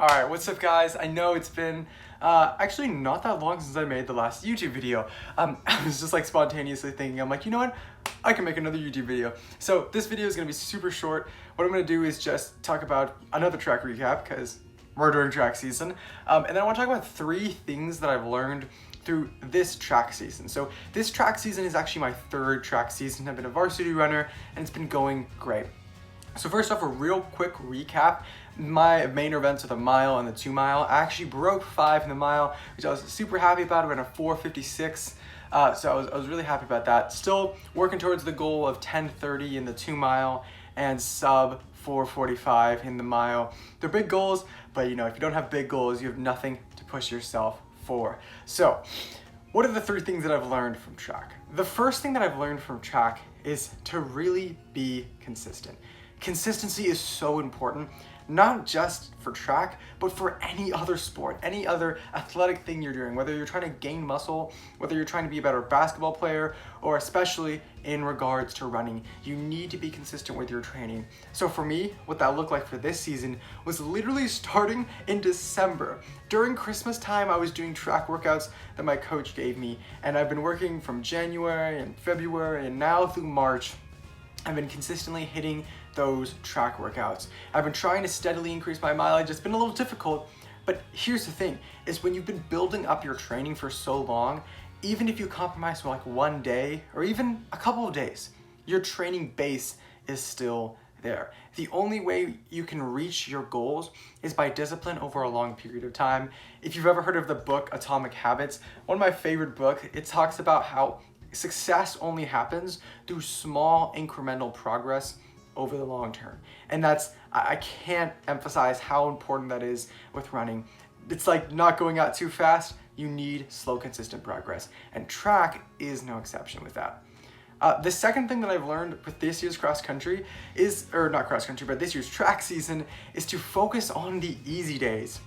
Alright, what's up guys? I know it's been actually not that long since I made the last YouTube video. I was just like spontaneously thinking, I'm like, you know what? I can make another YouTube video. So this video is going to be super short. What I'm going to do is just talk about another track recap because we're during track season. And then I want to talk about 3 things that I've learned through this track season. So this track season is actually my 3rd track season. I've been a varsity runner and it's been going great. So first off, a real quick recap. My main events are the mile and the 2 mile. I actually broke 5 in the mile, which I was super happy about. I ran a 4:56, so I was really happy about that. Still working towards the goal of 10:30 in the 2 mile and sub 4:45 in the mile. They're big goals, but you know, if you don't have big goals, you have nothing to push yourself for. So what are the 3 things that I've learned from track? The first thing that I've learned from track is to really be consistent. Consistency is so important, not just for track, but for any other sport, any other athletic thing you're doing, whether you're trying to gain muscle, whether you're trying to be a better basketball player, or especially in regards to running, you need to be consistent with your training. So for me, what that looked like for this season was literally starting in December. During Christmas time, I was doing track workouts that my coach gave me, and I've been working from January and February and now through March. I've been consistently hitting those track workouts. I've been trying to steadily increase my mileage. It's been a little difficult, but here's the thing, is when you've been building up your training for so long, even if you compromise for like 1 day or even a couple of days, your training base is still there. The only way you can reach your goals is by discipline over a long period of time. If you've ever heard of the book Atomic Habits, one of my favorite books, it talks about how success only happens through small incremental progress over the long term. And I can't emphasize how important that is with running. It's like not going out too fast. You need slow, consistent progress. And track is no exception with that. The second thing that I've learned with this year's cross country is, or not cross country, but this year's track season, is to focus on the easy days.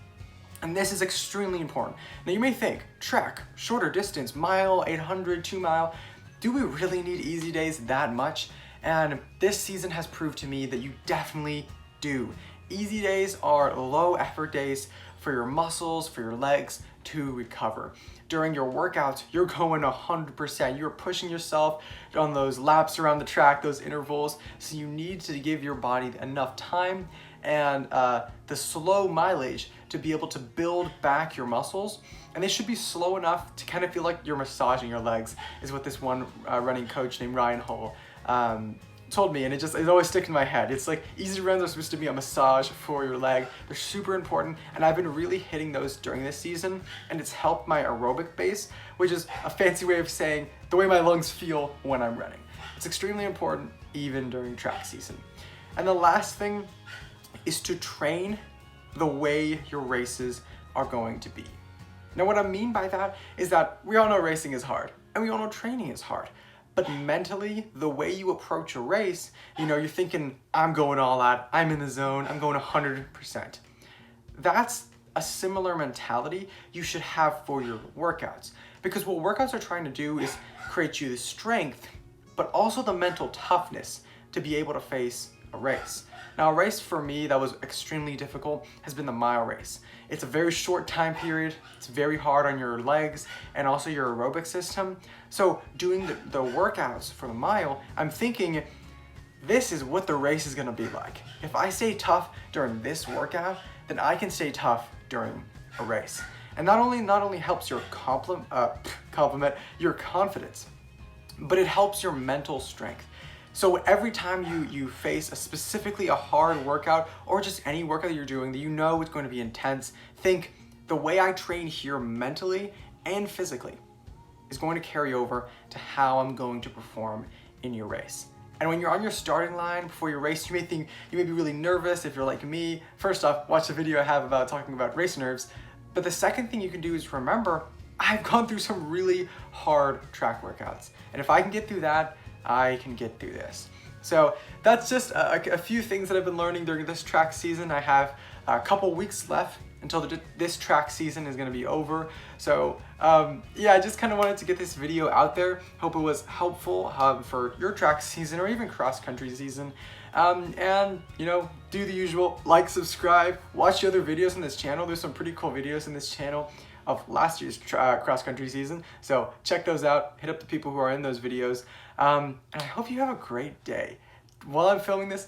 And this is extremely important. Now you may think, track, shorter distance, mile, 800, 2 mile, do we really need easy days that much? And this season has proved to me that you definitely do. Easy days are low effort days for your muscles, for your legs to recover. During your workouts, you're going 100%. You're pushing yourself on those laps around the track, those intervals. So you need to give your body enough time and the slow mileage to be able to build back your muscles. And they should be slow enough to kind of feel like you're massaging your legs, is what this one running coach named Ryan Hull told me, and it always stuck in my head. It's like easy runs are supposed to be a massage for your leg. They're super important, and I've been really hitting those during this season, and it's helped my aerobic base, which is a fancy way of saying the way my lungs feel when I'm running. It's extremely important even during track season. And the last thing is to train the way your races are going to be. Now what I mean by that is that we all know racing is hard, and we all know training is hard. But mentally, the way you approach a race, you know, you're thinking, I'm going all out, I'm in the zone, I'm going 100%. That's a similar mentality you should have for your workouts. Because what workouts are trying to do is create you the strength, but also the mental toughness to be able to face a race. Now, a race for me that was extremely difficult has been the mile race. It's a very short time period. It's very hard on your legs and also your aerobic system. So doing the workouts for the mile, I'm thinking this is what the race is gonna be like. If I stay tough during this workout, then I can stay tough during a race. And not only helps your complement your confidence, but it helps your mental strength. So every time you face specifically a hard workout or just any workout that you're doing that you know is going to be intense, think the way I train here mentally and physically is going to carry over to how I'm going to perform in your race. And when you're on your starting line before your race, you may be really nervous if you're like me. First off, watch the video I have about talking about race nerves. But the second thing you can do is remember, I've gone through some really hard track workouts. And if I can get through that, I can get through this. So that's just a few things that I've been learning during this track season. I have a couple weeks left until this track season is going to be over. So yeah, I just kind of wanted to get this video out there. Hope it was helpful for your track season or even cross country season. And you know, do the usual, like, subscribe, watch the other videos in this channel. There's some pretty cool videos in this channel of last year's cross-country season, so check those out. Hit up the people who are in those videos, and I hope you have a great day. While I'm filming this,